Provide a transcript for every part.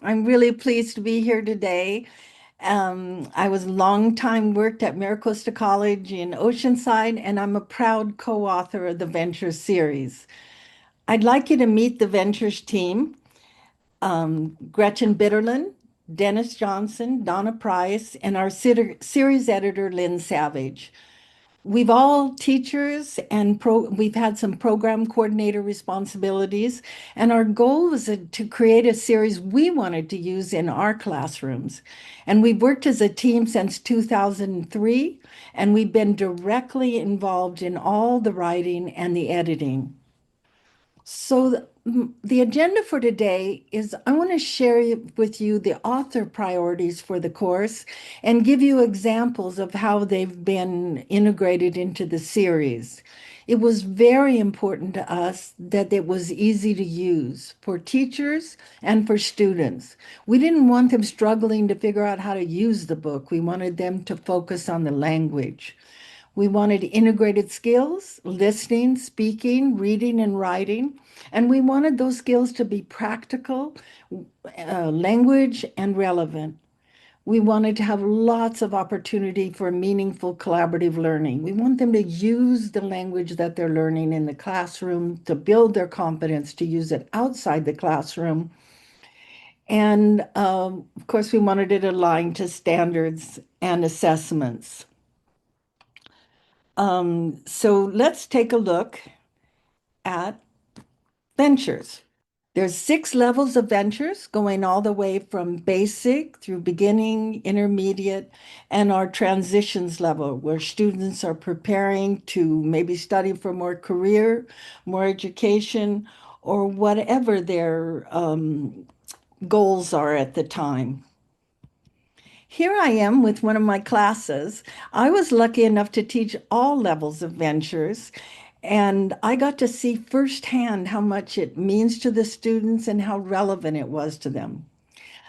I'm really pleased to be here today. I was long time worked at Maricosta College in Oceanside, and I'm a proud co-author of the Ventures series. I'd like you to meet the Ventures team, Gretchen Bitterlin, Dennis Johnson, Donna Price, and our series editor, Lynn Savage. We've all teachers and we've had some program coordinator responsibilities, and our goal was to create a series we wanted to use in our classrooms. And we've worked as a team since 2003, and we've been directly involved in all the writing and the editing. So the agenda for today is I want to share with you the author priorities for the course and give you examples of how they've been integrated into the series. It was very important to us that it was easy to use for teachers and for students. We didn't want them struggling to figure out how to use the book. We wanted them to focus on the language. We wanted integrated skills, listening, speaking, reading, and writing. And we wanted those skills to be practical, language, and relevant. We wanted to have lots of opportunity for meaningful collaborative learning. We want them to use the language that they're learning in the classroom to build their confidence to use it outside the classroom. And of course, we wanted it aligned to standards and assessments. So let's take a look at ventures. There's 6 levels of ventures going all the way from basic through beginning, intermediate, and our transitions level where students are preparing to maybe study for more career, more education, or whatever their goals are at the time. Here I am with one of my classes. I was lucky enough to teach all levels of ventures, and I got to see firsthand how much it means to the students and how relevant it was to them.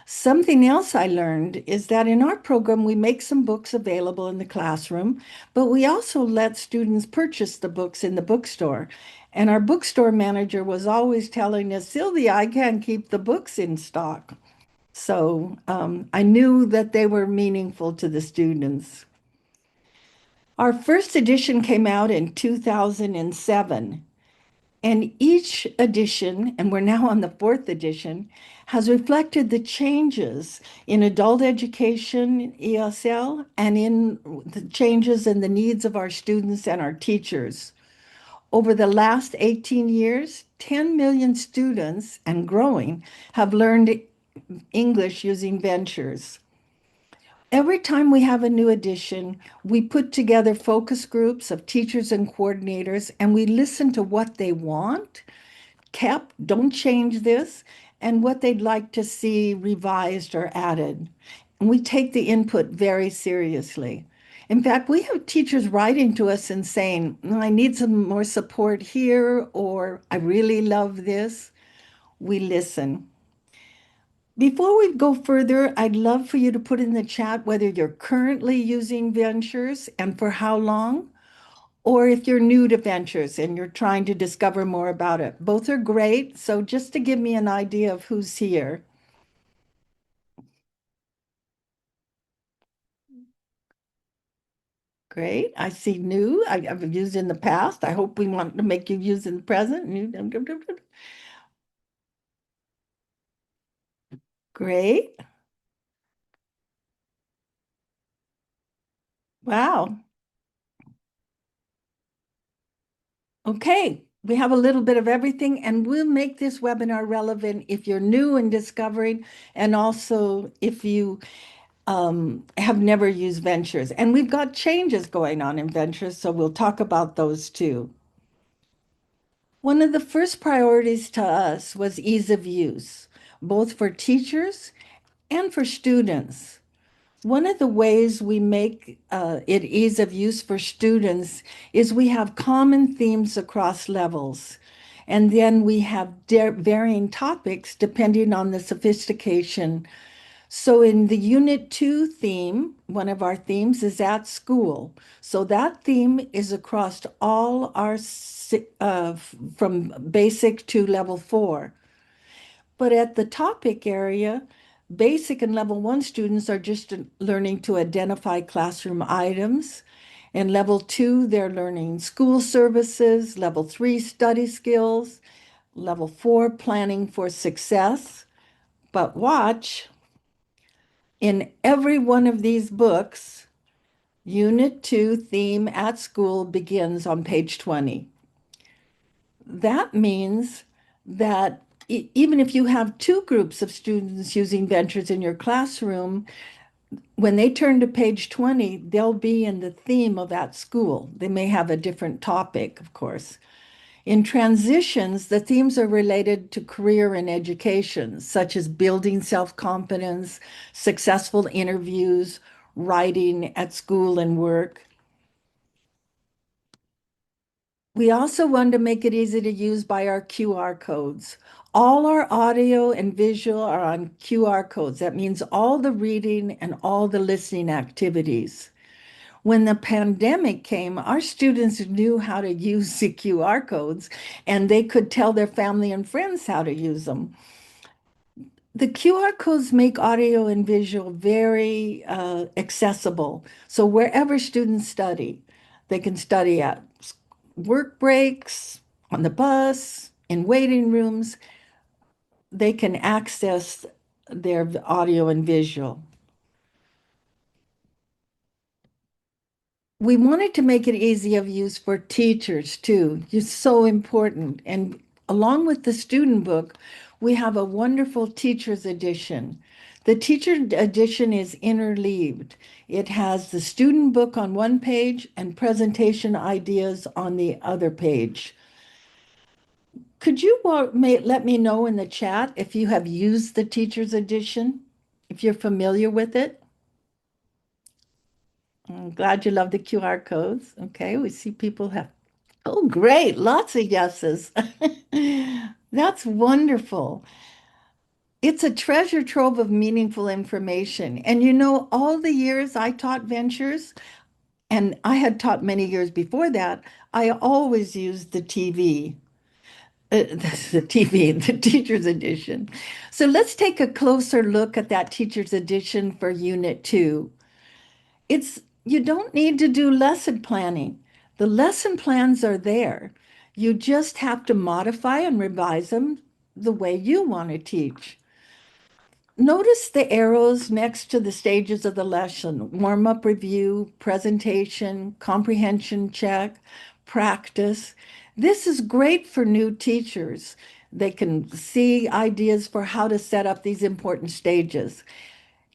Something else I learned is that in our program, we make some books available in the classroom, but we also let students purchase the books in the bookstore. And our bookstore manager was always telling us, Sylvia, I can't keep the books in stock. So I knew that they were meaningful to the students. Our first edition came out in 2007, and each edition, and we're now on the 4th edition, has reflected the changes in adult education, ESL, and in the changes in the needs of our students and our teachers. Over the last 18 years, 10 million students and growing have learned English using ventures. Every time we have a new edition, we put together focus groups of teachers and coordinators, and we listen to what they want, kept, don't change this, and what they'd like to see revised or added. And we take the input very seriously. In fact, we have teachers writing to us and saying, I need some more support here, or I really love this. We listen. Before we go further, I'd love for you to put in the chat whether you're currently using Ventures and for how long, or if you're new to Ventures and you're trying to discover more about it. Both are great. So just to give me an idea of who's here. Great. I see new. I've used in the past. I hope we want to make you use in the present. Great. Wow. Okay, we have a little bit of everything, and we'll make this webinar relevant if you're new and discovering, and also if you have never used Ventures. And we've got changes going on in Ventures, so we'll talk about those too. One of the first priorities to us was ease of use, both for teachers and for students. One of the ways we make it ease of use for students is we have common themes across levels. And then we have varying topics depending on the sophistication. So in the Unit 2 theme, one of our themes is at school. So that theme is across all our, from basic to level 4. But at the topic area, basic and level one students are just learning to identify classroom items. And level two, they're learning school services, level three, study skills, level four, planning for success. But watch, in every one of these books, Unit 2 theme at school begins on page 20. That means that even if you have two groups of students using ventures in your classroom, when they turn to page 20, they'll be in the theme of that school. They may have a different topic, of course. In transitions, the themes are related to career and education, such as building self-confidence, successful interviews, writing at school and work. We also want to make it easy to use by our QR codes. All our audio and visual are on QR codes. That means all the reading and all the listening activities. When the pandemic came, our students knew how to use the QR codes and they could tell their family and friends how to use them. The QR codes make audio and visual very accessible. So wherever students study, they can study at work breaks, on the bus, in waiting rooms, they can access their audio and visual. We wanted to make it easy of use for teachers too. It's so important. And along with the student book, we have a wonderful teacher's edition. The teacher edition is interleaved. It has the student book on one page and presentation ideas on the other page. Could you let me know in the chat if you have used the teacher's edition, if you're familiar with it? I'm glad you love the QR codes. Okay, we see people have, oh, great, lots of yeses. That's wonderful. It's a treasure trove of meaningful information. And you know, all the years I taught ventures, and I had taught many years before that, I always used the TV. The TV, the teacher's edition. So let's take a closer look at that teacher's edition for Unit 2. You don't need to do lesson planning. The lesson plans are there. You just have to modify and revise them the way you want to teach. Notice the arrows next to the stages of the lesson: warm-up review, presentation, comprehension check, practice. This is great for new teachers. They can see ideas for how to set up these important stages.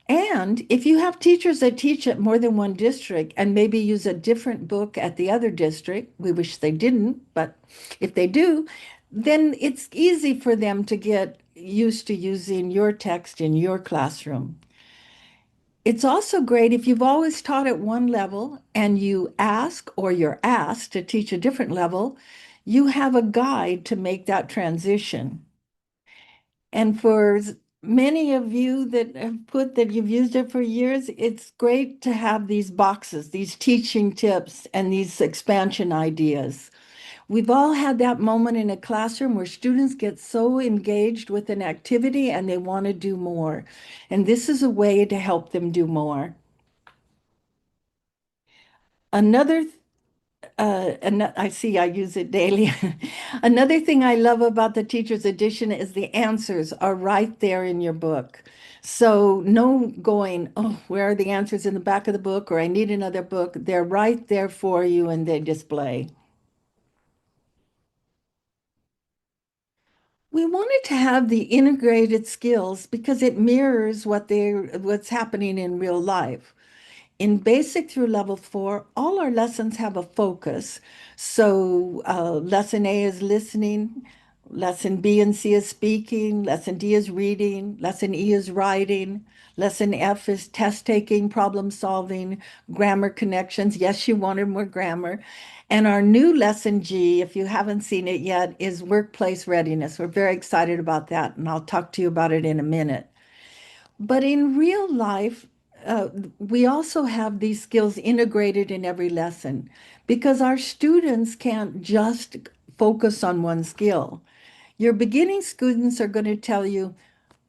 And if you have teachers that teach at more than one district and maybe use a different book at the other district, we wish they didn't, but if they do, then it's easy for them to get used to using your text in your classroom. It's also great if you've always taught at one level and you ask or you're asked to teach a different level, you have a guide to make that transition. And for many of you that have put that you've used it for years, it's great to have these boxes, these teaching tips, and these expansion ideas. We've all had that moment in a classroom where students get so engaged with an activity and they want to do more. And this is a way to help them do more. Another and I see I use it daily. Another thing I love about the teacher's edition is the answers are right there in your book. So no going, oh, where are the answers in the back of the book? Or I need another book. They're right there for you and they display. We wanted to have the integrated skills because it mirrors what's happening in real life. In basic through level 4, all our lessons have a focus. So lesson A is listening, lesson B and C is speaking, lesson D is reading, lesson E is writing, lesson F is test taking, problem solving, grammar connections. Yes, you wanted more grammar. And our new lesson G, if you haven't seen it yet, is workplace readiness. We're very excited about that, and I'll talk to you about it in a minute. But in real life, we also have these skills integrated in every lesson because our students can't just focus on one skill. Your beginning students are going to tell you,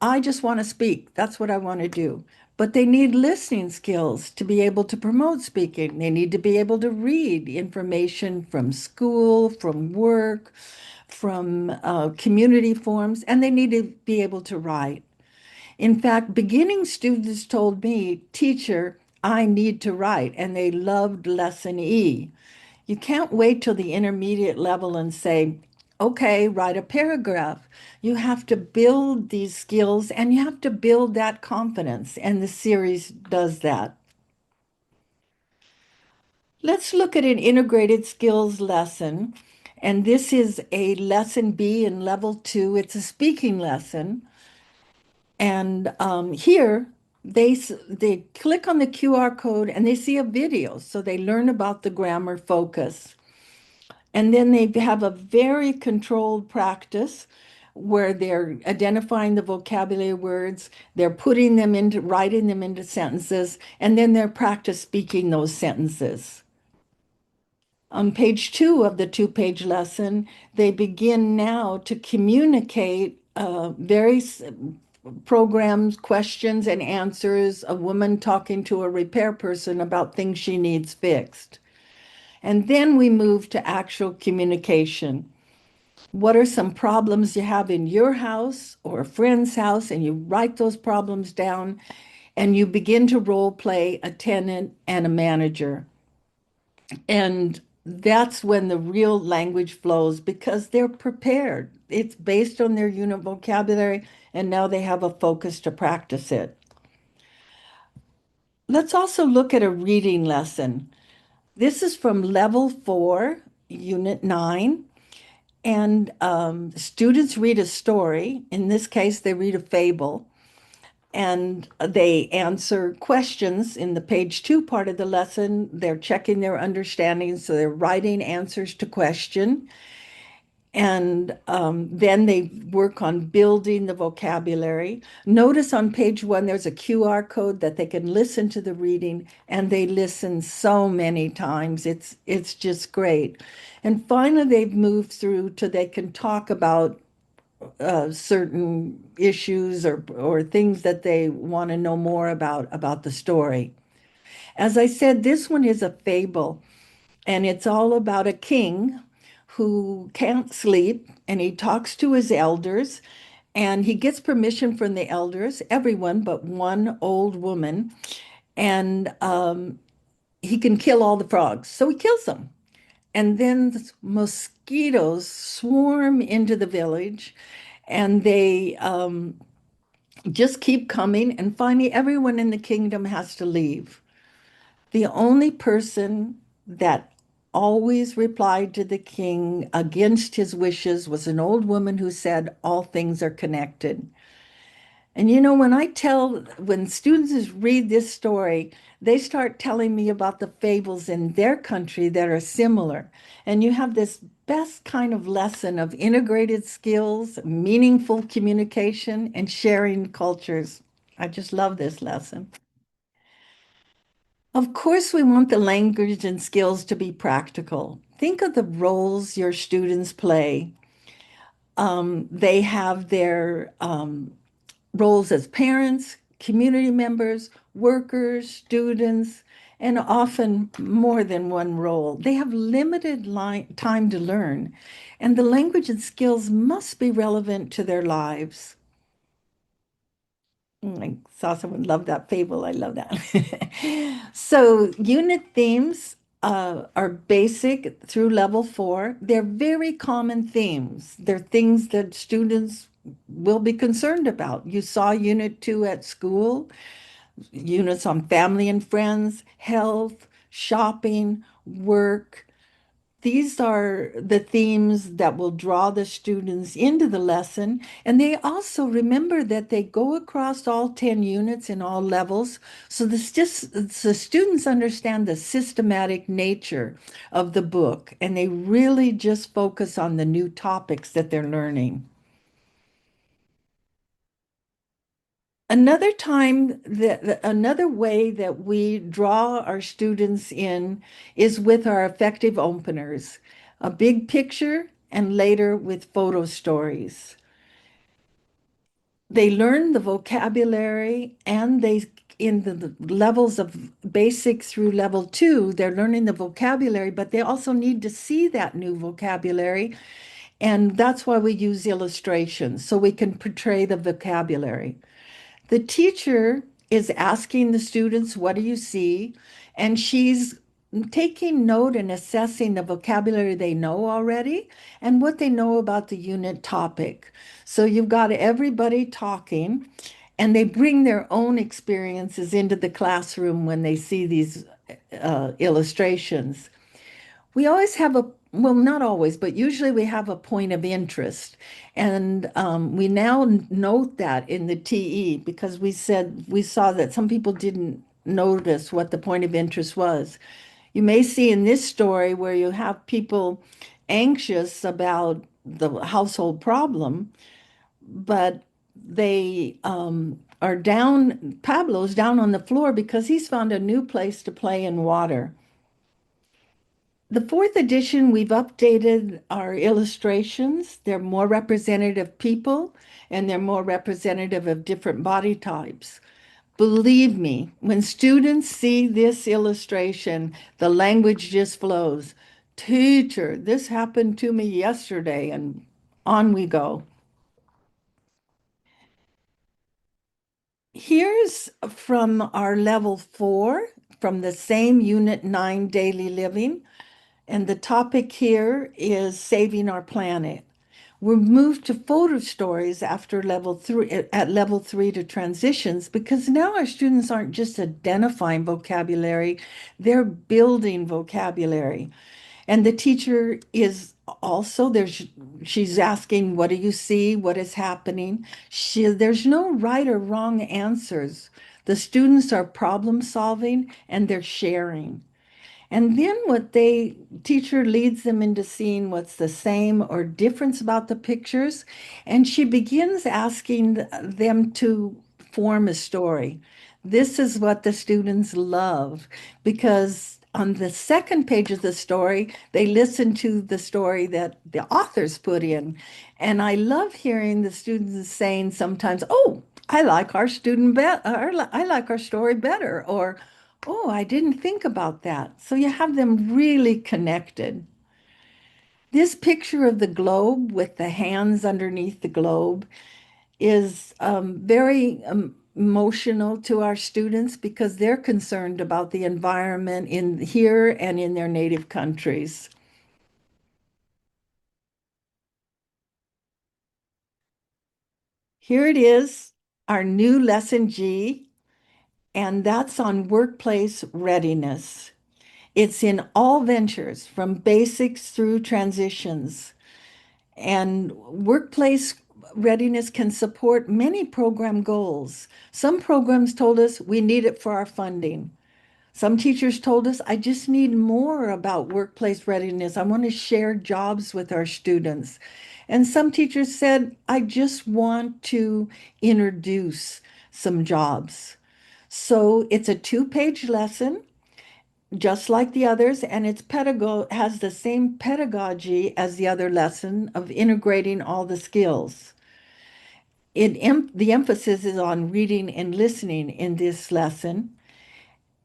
I just want to speak. That's what I want to do. But they need listening skills to be able to promote speaking. They need to be able to read information from school, from work, from community forums, and they need to be able to write. In fact, beginning students told me, teacher, I need to write, and they loved lesson E. You can't wait till the intermediate level and say, okay, write a paragraph. You have to build these skills and you have to build that confidence, and the series does that. Let's look at an integrated skills lesson. And this is a lesson B in level 2. It's a speaking lesson. And here they click on the QR code and they see a video. So they learn about the grammar focus. And then they have a very controlled practice where they're identifying the vocabulary words, they're putting them into, writing them into sentences, and then they're practice speaking those sentences. On page 2 of the two-page lesson, they begin now to communicate various programs, questions, and answers, a woman talking to a repair person about things she needs fixed. And then we move to actual communication. What are some problems you have in your house or a friend's house? And you write those problems down and you begin to role play a tenant and a manager. And that's when the real language flows because they're prepared. It's based on their unit vocabulary, and now they have a focus to practice it. Let's also look at a reading lesson. This is from level 4, unit 9. And students read a story. In this case, they read a fable. And they answer questions in the page 2 part of the lesson. They're checking their understanding, so they're writing answers to question. And then they work on building the vocabulary. Notice on page 1, there's a QR code that they can listen to the reading, and they listen so many times. It's just great. And finally, they've moved through to they can talk about certain issues or things that they want to know more about the story. As I said, this one is a fable, and it's all about a king who can't sleep, and he talks to his elders, and he gets permission from the elders, everyone but one old woman, and he can kill all the frogs. So he kills them. And then the mosquitoes swarm into the village, and they just keep coming, and finally everyone in the kingdom has to leave. The only person that always replied to the king against his wishes was an old woman who said, all things are connected. And when students read this story, they start telling me about the fables in their country that are similar. And you have this best kind of lesson of integrated skills, meaningful communication, and sharing cultures. I just love this lesson. Of course, we want the language and skills to be practical. Think of the roles your students play. They have their roles as parents, community members, workers, students, and often more than one role. They have limited time to learn, and the language and skills must be relevant to their lives. I saw someone love that fable. I love that. So unit themes are basic through level 4. They're very common themes. They're things that students will be concerned about. You saw unit 2 at school, units on family and friends, health, shopping, work. These are the themes that will draw the students into the lesson. And they also remember that they go across all 10 units in all levels. So the students understand the systematic nature of the book, and they really just focus on the new topics that they're learning. Another way that we draw our students in is with our effective openers. A big picture and later with photo stories. They learn the vocabulary and in the levels of basic through level two, they're learning the vocabulary, but they also need to see that new vocabulary. And that's why we use illustrations so we can portray the vocabulary. The teacher is asking the students, what do you see? And she's taking note and assessing the vocabulary they know already and what they know about the unit topic. So you've got everybody talking, and they bring their own experiences into the classroom when they see these illustrations. We always have a, well, not always, but usually we have a point of interest. And we now note that in the TE because we saw that some people didn't notice what the point of interest was. You may see in this story where you have people anxious about the household problem, but they are down, Pablo's down on the floor because he's found a new place to play in water. The fourth edition, we've updated our illustrations. They're more representative of people and they're more representative of different body types. Believe me, when students see this illustration, the language just flows. Teacher, this happened to me yesterday, and on we go. Here's from our level four, from the same Unit 9 daily living. And the topic here is saving our planet. We're moved to photo stories after level three, at level three to transitions, because now our students aren't just identifying vocabulary, they're building vocabulary. And the teacher is also she's asking, what do you see? What is happening? There's no right or wrong answers. The students are problem solving and they're sharing. And then what they teacher leads them into seeing what's the same or difference about the pictures. And she begins asking them to form a story. This is what the students love because on the second page of the story, they listen to the story that the authors put in. And I love hearing the students saying sometimes, oh, I like our student better, I like our story better, or oh, I didn't think about that. So you have them really connected. This picture of the globe with the hands underneath the globe is very emotional to our students because they're concerned about the environment in here and in their native countries. Here it is, our new lesson G, and that's on workplace readiness. It's in all ventures from basics through transitions. And workplace readiness can support many program goals. Some programs told us we need it for our funding. Some teachers told us, I just need more about workplace readiness. I want to share jobs with our students. And some teachers said, I just want to introduce some jobs. So it's a two-page lesson just like the others, and its pedagogy has the same pedagogy as the other lesson of integrating all the skills. The emphasis is on reading and listening in this lesson.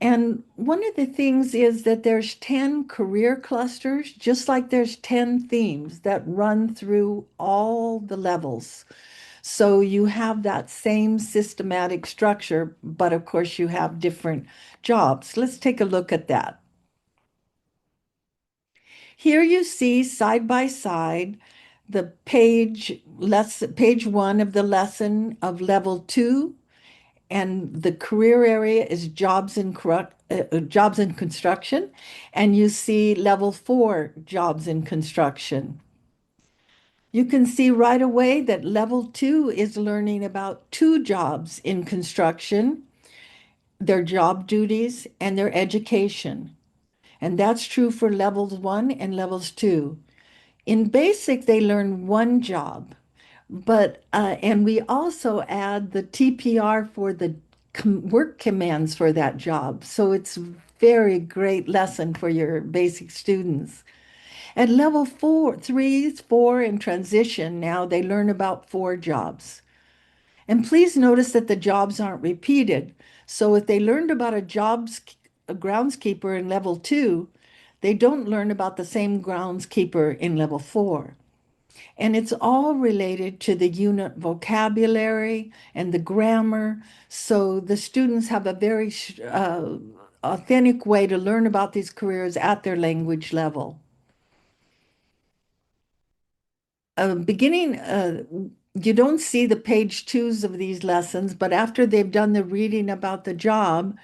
And one of the things is that there's 10 career clusters, just like there's 10 themes that run through all the levels. So you have that same systematic structure, but of course you have different jobs. Let's take a look at that. Here you see side by side the page one of the lesson of level two, and the career area is jobs in construction, and you see level four jobs in construction. You can see right away that level two is learning about two jobs in construction, their job duties, and their education. And that's true for levels one and levels two. In basic, they learn one job, but and we also add the TPR for the work commands for that job. So it's very great lesson for your basic students. At level four, three, four, and transition, now they learn about four jobs. And please notice that the jobs aren't repeated. So if they learned about a groundskeeper in level two, they don't learn about the same groundskeeper in level four. And it's all related to the unit vocabulary and the grammar. So the students have a very authentic way to learn about these careers at their language level. Beginning, you don't see the page twos of these lessons, but after they've done the reading about the job,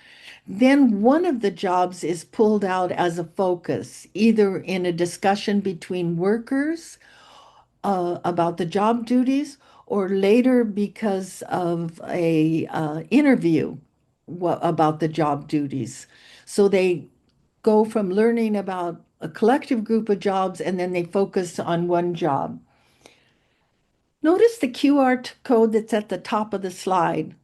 then one of the jobs is pulled out as a focus, either in a discussion between workers about the job duties, or later because of a interview about the job duties. So they go from learning about a collective group of jobs and then they focus on one job. Notice the QR code that's at the top of the slide.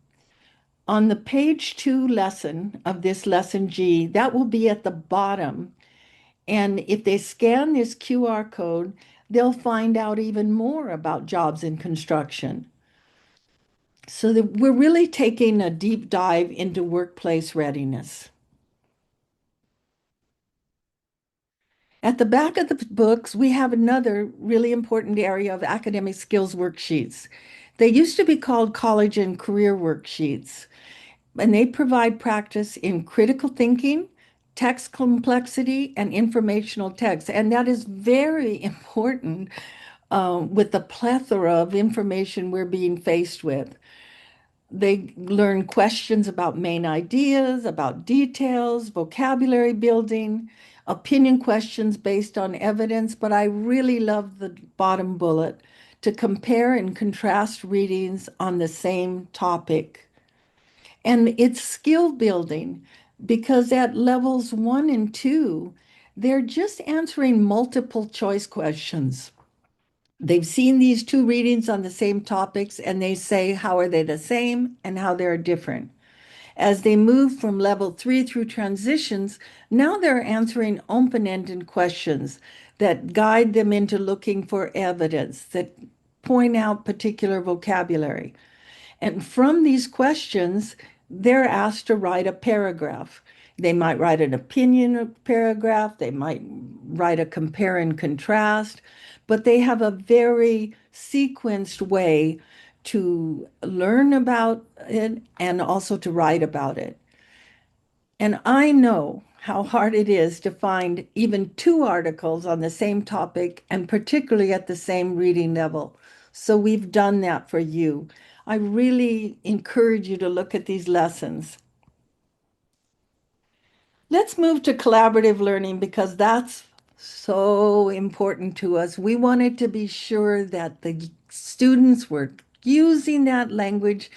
On the page two lesson of this lesson G, that will be at the bottom. And if they scan this QR code, they'll find out even more about jobs in construction. So that we're really taking a deep dive into workplace readiness. At the back of the books, we have another really important area of academic skills worksheets. They used to be called college and career worksheets, and they provide practice in critical thinking, text complexity, and informational text. And that is very important with the plethora of information we're being faced with. They learn questions about main ideas, about details, vocabulary building, opinion questions based on evidence. But I really love the bottom bullet to compare and contrast readings on the same topic. And it's skill building because at levels one and two, they're just answering multiple choice questions. They've seen these two readings on the same topics and they say, how are they the same and how they're different? As they move from level three through transitions, now they're answering open-ended questions that guide them into looking for evidence, that point out particular vocabulary. And from these questions, they're asked to write a paragraph. They might write an opinion paragraph, they might write a compare and contrast, but they have a very sequenced way to learn about it and also to write about it. And I know how hard it is to find even two articles on the same topic and particularly at the same reading level. So we've done that for you. I really encourage you to look at these lessons. Let's move to collaborative learning because that's so important to us. We wanted to be sure that the students were using that language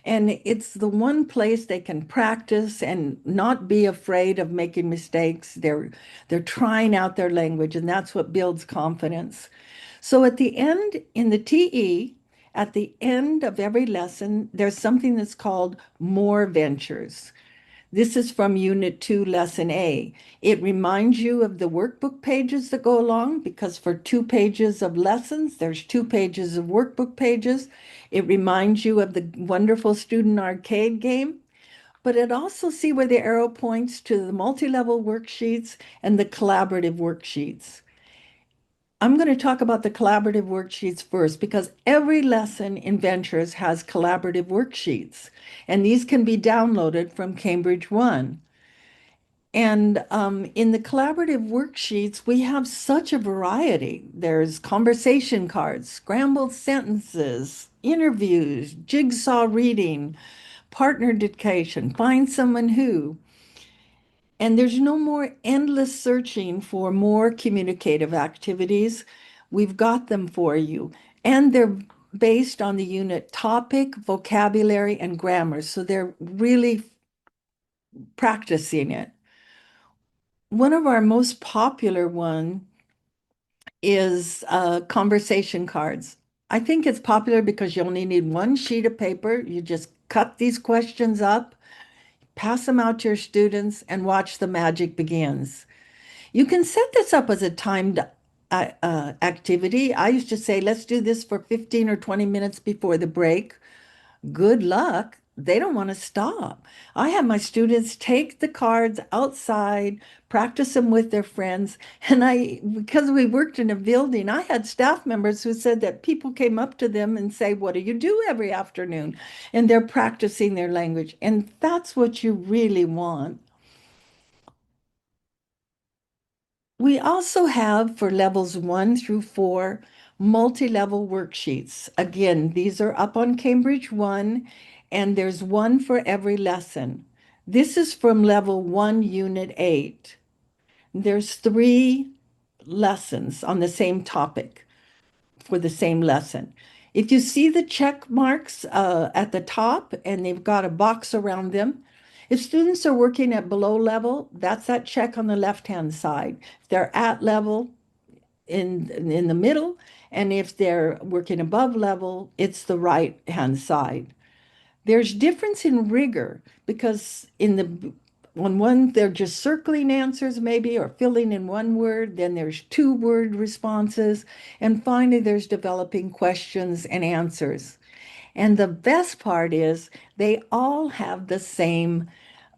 and it's the one place they can practice and not be afraid of making mistakes. They're trying out their language and that's what builds confidence. So at the end in the TE, at the end of every lesson, there's something that's called more ventures. This is from Unit 2, Lesson A. It reminds you of the workbook pages that go along because for 2 pages of lessons, there's 2 pages of workbook pages. It reminds you of the wonderful student arcade game, but it also see where the arrow points to the multi-level worksheets and the collaborative worksheets. I'm going to talk about the collaborative worksheets first because every lesson in Ventures has collaborative worksheets, and these can be downloaded from Cambridge One. And in the collaborative worksheets, we have such a variety. There's conversation cards, scrambled sentences, interviews, jigsaw reading, partner dictation, find someone who. And there's no more endless searching for more communicative activities. We've got them for you. And they're based on the unit topic, vocabulary, and grammar. So they're really practicing it. One of our most popular one is conversation cards. I think it's popular because you only need one sheet of paper. You just cut these questions up, pass them out to your students, and watch the magic begins. You can set this up as a timed activity. I used to say, let's do this for 15 or 20 minutes before the break. Good luck. They don't want to stop. I have my students take the cards outside, practice them with their friends. And because we worked in a building, I had staff members who said that people came up to them and say, what do you do every afternoon? And they're practicing their language. And that's what you really want. We also have for levels 1 through 4 multi-level worksheets. Again, these are up on Cambridge 1, and there's one for every lesson. This is from level 1, unit 8. There's 3 lessons on the same topic for the same lesson. If you see the check marks at the top and they've got a box around them, if students are working at below level, that's that check on the left-hand side. If they're at level, in the middle, and if they're working above level, it's the right-hand side. There's difference in rigor because on one they're just circling answers maybe or filling in one word, then there's 2-word responses, and finally there's developing questions and answers. And the best part is they all have the same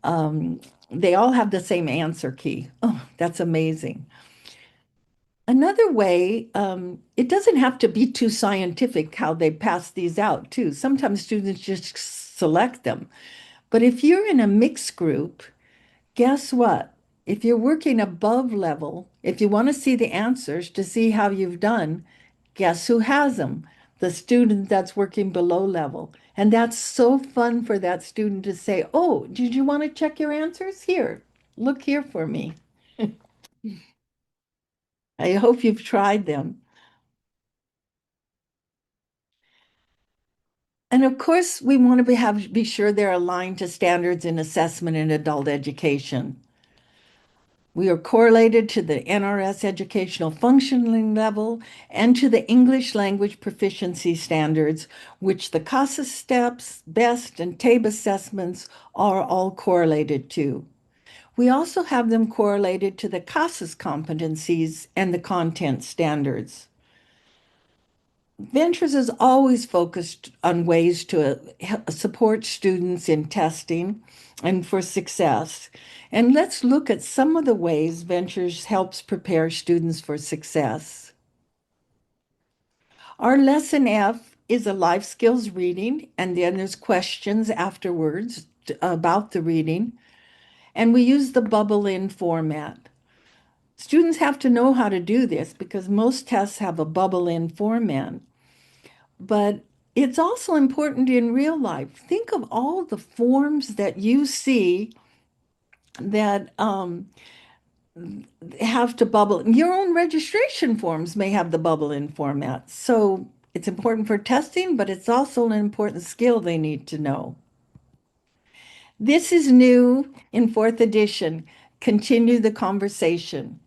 um, they all have the same answer key. Oh, that's amazing. Another way, it doesn't have to be too scientific how they pass these out, too. Sometimes students just select them. But if you're in a mixed group, guess what? If you're working above level, if you want to see the answers to see how you've done, guess who has them? The student that's working below level. And that's so fun for that student to say, oh, did you want to check your answers? Here, look here for me. I hope you've tried them. And of course, we want to be sure they're aligned to standards in assessment in adult education. We are correlated to the NRS educational functioning level and to the English language proficiency standards, which the CASA steps, BEST, and TABE assessments are all correlated to. We also have them correlated to the CASA's competencies and the content standards. Ventures is always focused on ways to support students in testing and for success. And let's look at some of the ways Ventures helps prepare students for success. Our lesson F is a life skills reading, and then there's questions afterwards about the reading. And we use the bubble in format. Students have to know how to do this because most tests have a bubble in format. But it's also important in real life. Think of all the forms that you see that have to bubble. Your own registration forms may have the bubble in format. So it's important for testing, but it's also an important skill they need to know. This is new in fourth edition. Continue the conversation.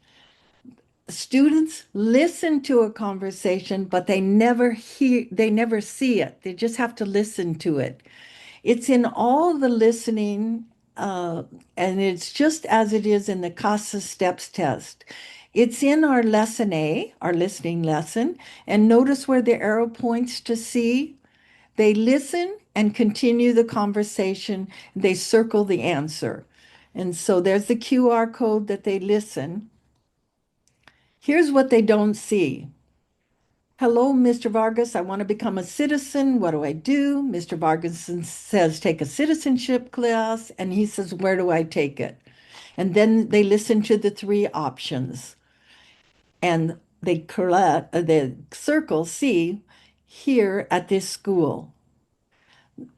Students listen to a conversation, but they never see it. They just have to listen to it. It's in all the listening, and it's just as it is in the CASA STEPS test. It's in our lesson A, our listening lesson, and notice where the arrow points to C. They listen and continue the conversation. They circle the answer. And so there's the QR code that they listen. Here's what they don't see. Hello, Mr. Vargas. I want to become a citizen. What do I do? Mr. Vargas says, take a citizenship class. And he says, where do I take it? And then they listen to the 3 options. And they circle C here at this school.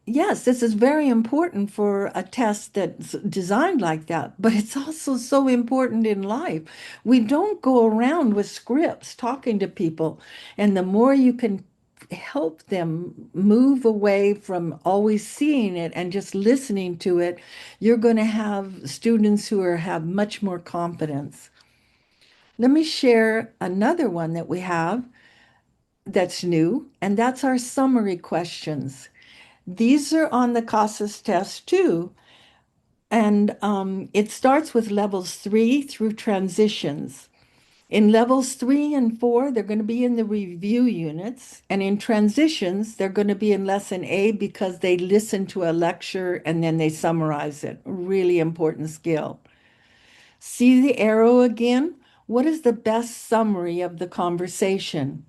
Yes, this is very important for a test that's designed like that, but it's also so important in life. We don't go around with scripts talking to people, and the more you can help them move away from always seeing it and just listening to it, you're going to have students who have much more confidence. Let me share another one that we have that's new, and that's our summary questions. These are on the CASAS test too, and it starts with levels 3 through transitions. In levels 3 and 4, they're going to be in the review units. And in transitions, they're going to be in lesson A because they listen to a lecture and then they summarize it. Really important skill. See the arrow again? What is the best summary of the conversation?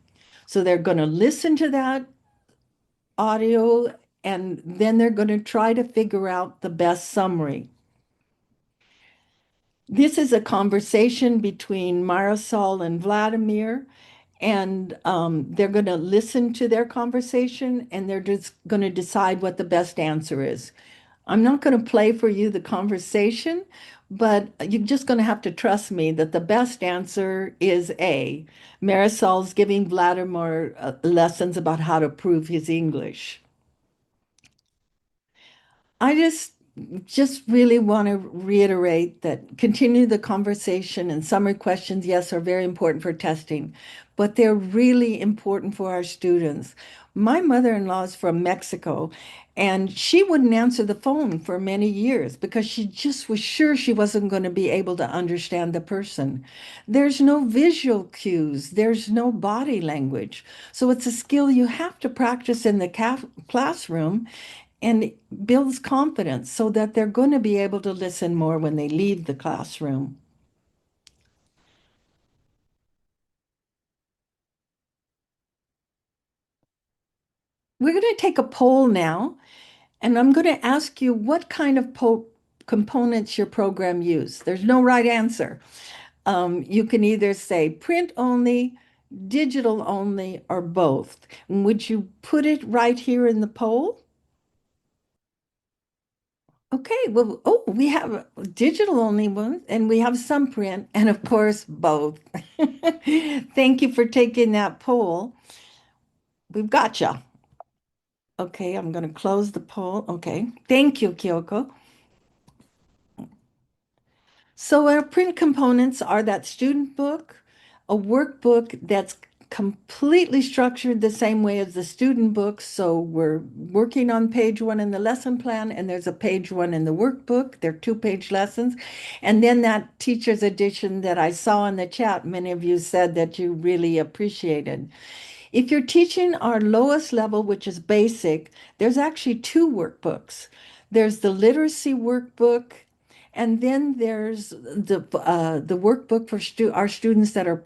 So they're going to listen to that audio and then they're going to try to figure out the best summary. This is a conversation between Marisol and Vladimir, and they're going to listen to their conversation and they're just going to decide what the best answer is. I'm not going to play for you the conversation, but you're just going to have to trust me that the best answer is A. Marisol's giving Vladimir lessons about how to prove his English. I just really want to reiterate that continue the conversation and summary questions, yes, are very important for testing, but they're really important for our students. My mother-in-law is from Mexico, and she wouldn't answer the phone for many years because she just was sure she wasn't going to be able to understand the person. There's no visual cues, there's no body language. So it's a skill you have to practice in the classroom and builds confidence so that they're going to be able to listen more when they leave the classroom. We're going to take a poll now, and I'm going to ask you what kind of components your program use. There's no right answer. You can either say print only, digital only, or both. Would you put it right here in the poll? Okay, well, oh, we have digital only ones and we have some print and of course both. Thank you for taking that poll. We've got you. Okay, I'm going to close the poll. Okay, thank you, Kyoko. So our print components are that student book, a workbook that's completely structured the same way as the student book. So we're working on page one in the lesson plan, and there's a page one in the workbook. They're two-page lessons. And then that teacher's edition that I saw in the chat, many of you said that you really appreciated. If you're teaching our lowest level, which is basic, there's actually two workbooks. There's the literacy workbook, and then there's the workbook for our students that are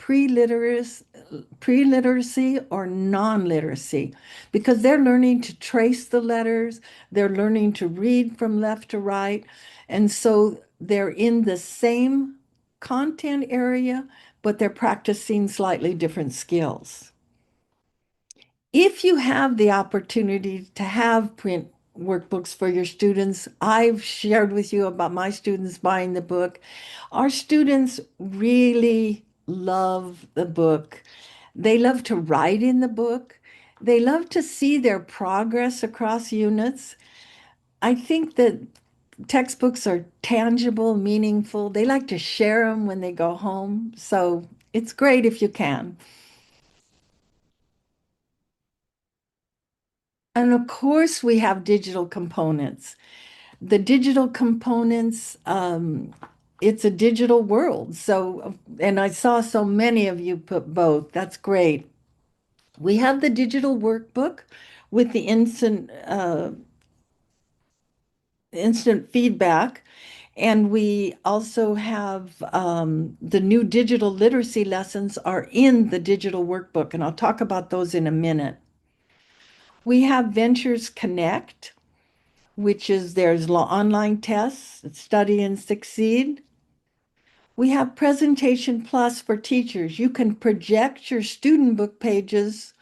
pre-literacy or non-literacy, because they're learning to trace the letters, they're learning to read from left to right, and so they're in the same content area, but they're practicing slightly different skills. If you have the opportunity to have print workbooks for your students, I've shared with you about my students buying the book. Our students really love the book. They love to write in the book. They love to see their progress across units. I think that textbooks are tangible, meaningful. They like to share them when they go home. So it's great if you can. And of course, we have digital components. The digital components, it's a digital world. So, and I saw so many of you put both. That's great. We have the digital workbook with the instant feedback. And we also have the new digital literacy lessons are in the digital workbook, and I'll talk about those in a minute. We have Ventures Connect, which is there's online tests, study and succeed. We have Presentation Plus for teachers. You can project your student book pages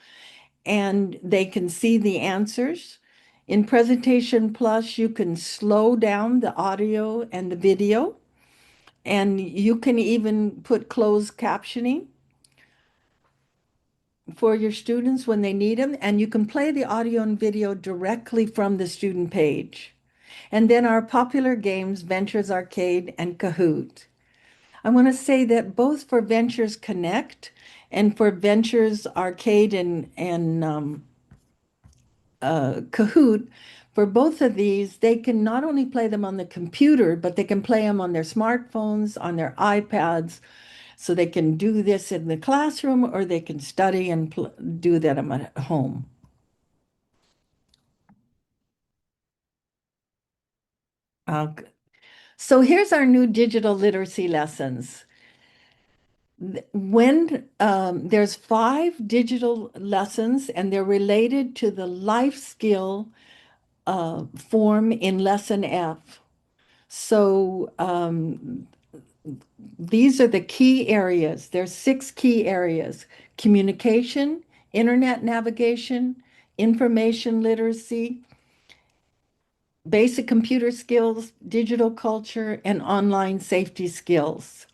and they can see the answers. In Presentation Plus, you can slow down the audio and the video, and you can even put closed captioning for your students when they need them, and you can play the audio and video directly from the student page. And then our popular games, Ventures Arcade and Kahoot. I want to say that both for Ventures Connect and for Ventures Arcade and Kahoot, for both of these, they can not only play them on the computer, but they can play them on their smartphones, on their iPads. So they can do this in the classroom or they can study and do that at home. Uh, so here's our new digital literacy lessons. When there's five digital lessons and they're related to the life skill form in lesson F. So these are the key areas. There's six key areas: communication, internet navigation, information literacy, basic computer skills, digital culture, and online safety skills.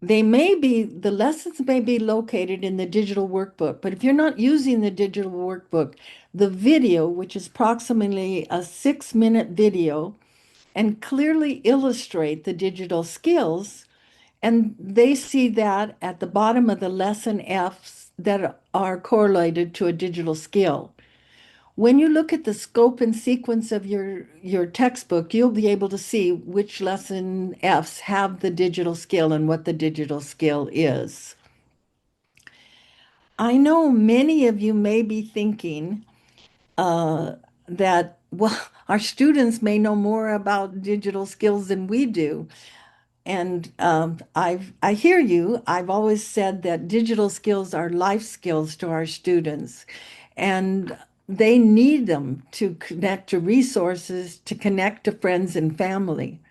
The lessons may be located in the digital workbook, but if you're not using the digital workbook, the video, which is approximately a 6-minute video, and clearly illustrate the digital skills, and they see that at the bottom of the lesson Fs that are correlated to a digital skill. When you look at the scope and sequence of your textbook, you'll be able to see which lesson Fs have the digital skill and what the digital skill is. I know many of you may be thinking that, well, our students may know more about digital skills than we do. And I hear you. I've always said that digital skills are life skills to our students, and they need them to connect to resources, to connect to friends and family.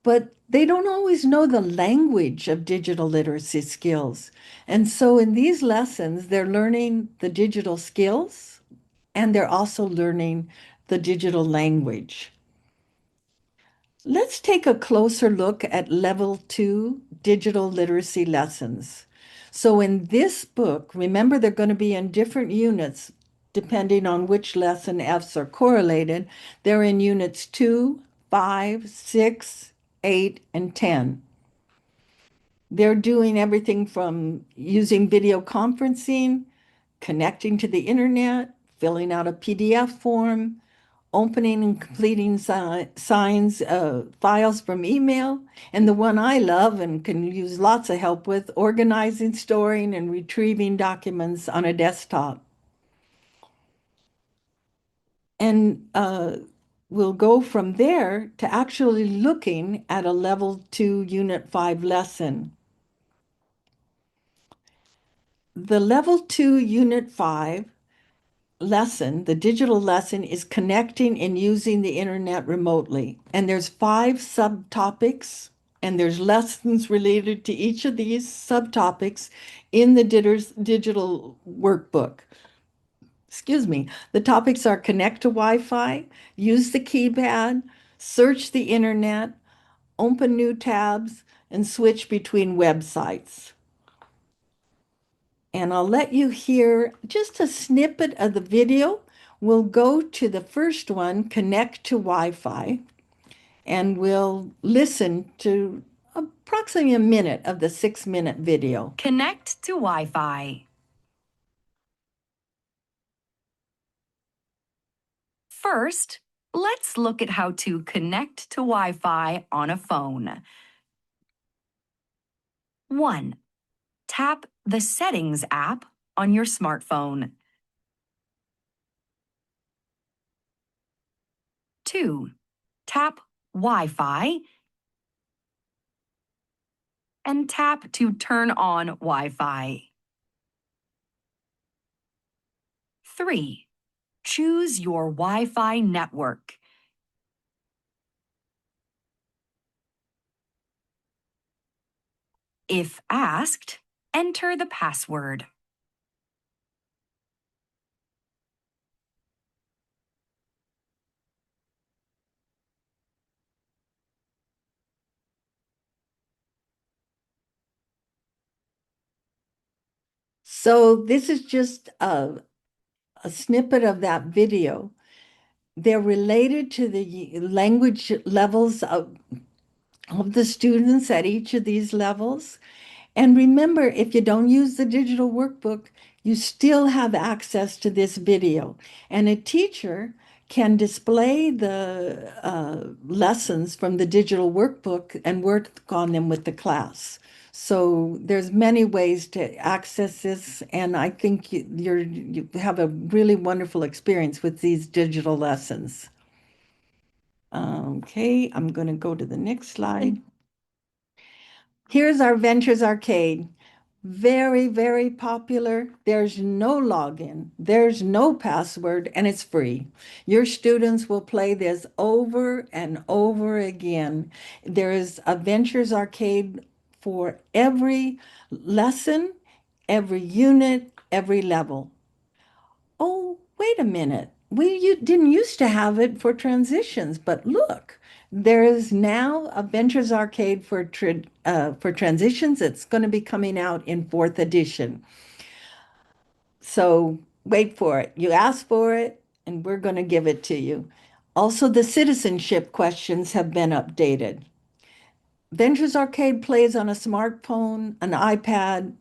But they don't always know the language of digital literacy skills. And so in these lessons, they're learning the digital skills and they're also learning the digital language. Let's take a closer look at level 2 digital literacy lessons. So in this book, remember they're going to be in different units depending on which lesson Fs are correlated. They're in units 2, 5, 6, 8, and 10. They're doing everything from using video conferencing, connecting to the internet, filling out a PDF form, opening and completing files from email, and the one I love and can use lots of help with, organizing, storing, and retrieving documents on a desktop. And we'll go from there to actually looking at a level 2 unit 5 lesson. The level 2 unit 5 lesson, the digital lesson, is connecting and using the internet remotely. And there's 5 subtopics, and there's lessons related to each of these subtopics in the digital workbook. Excuse me. The topics are connect to Wi-Fi, use the keypad, search the internet, open new tabs, and switch between websites. And I'll let you hear just a snippet of the video. We'll go to the first one, connect to Wi-Fi, and we'll listen to approximately a minute of the 6-minute video. Connect to Wi-Fi. First, let's look at how to connect to Wi-Fi on a phone. 1. Tap the Settings app on your smartphone. 2. Tap Wi-Fi and tap to turn on Wi-Fi. 3. Choose your Wi-Fi network. If asked, enter the password. So this is just a snippet of that video. They're related to the language levels of the students at each of these levels. And remember, if you don't use the digital workbook, you still have access to this video. And a teacher can display the lessons from the digital workbook and work on them with the class. So there's many ways to access this, and I think you have a really wonderful experience with these digital lessons. Okay, I'm going to go to the next slide. Here's our Ventures Arcade. Very, very popular. There's no login, there's no password, and it's free. Your students will play this over and over again. There is a Ventures Arcade for every lesson, every unit, every level. Oh, wait a minute. Didn't used to have it for transitions, but look, there is now a Ventures Arcade for transitions. It's going to be coming out in fourth edition. So wait for it. You asked for it, and we're going to give it to you. Also, the citizenship questions have been updated. Ventures Arcade plays on a smartphone, an iPad,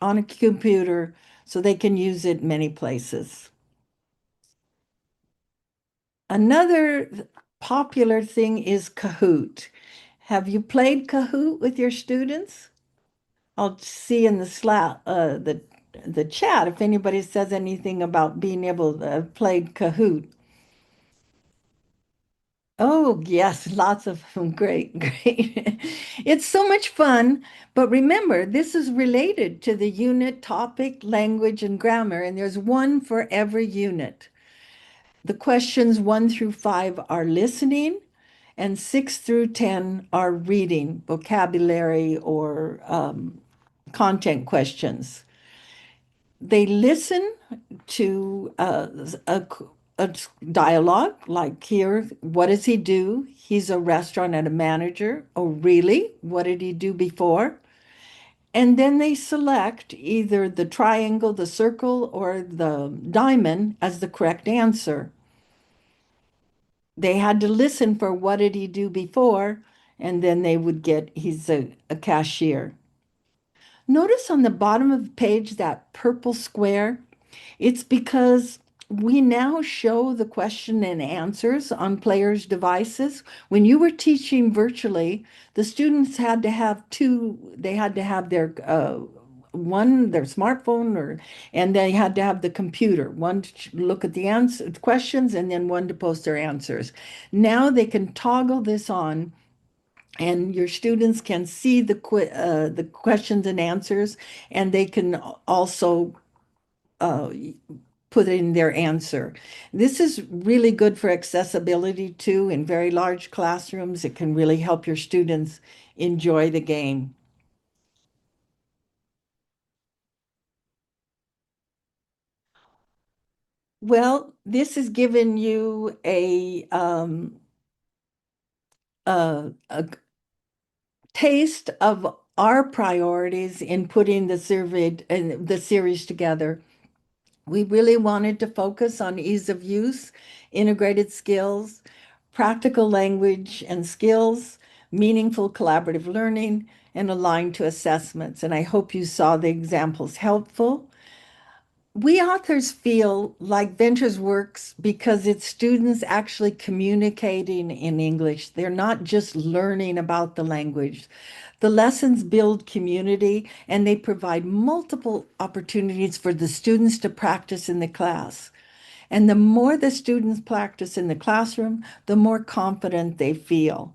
on a computer, so they can use it many places. Another popular thing is Kahoot. Have you played Kahoot with your students? I'll see in the chat if anybody says anything about being able to have played Kahoot. Oh, yes, lots of them. Great, great. It's so much fun. But remember, this is related to the unit topic, language, and grammar, and there's one for every unit. The questions 1 through 5 are listening, and 6 through 10 are reading, vocabulary, or content questions. They listen to a dialogue like here, what does he do? He's a restaurant and a manager. Oh, really? What did he do before? And then they select either the triangle, the circle, or the diamond as the correct answer. They had to listen for what did he do before, and then they would get he's a cashier. Notice on the bottom of the page that purple square. It's because we now show the question and answers on players' devices. When you were teaching virtually, the students had to have they had to have their their smartphone, and they had to have the computer, one to look at the questions and then one to post their answers. Now they can toggle this on, and your students can see the questions and answers, and they can also uh, put in their answer. This is really good for accessibility too. In very large classrooms, it can really help your students enjoy the game. Well, this has given you a taste of our priorities in putting the survey and the series together. We really wanted to focus on ease of use, integrated skills, practical language and skills, meaningful collaborative learning, and aligned to assessments. And I hope you saw the examples helpful. We authors feel like Ventures works because it's students actually communicating in English. They're not just learning about the language. The lessons build community, and they provide multiple opportunities for the students to practice in the class. And the more the students practice in the classroom, the more confident they feel.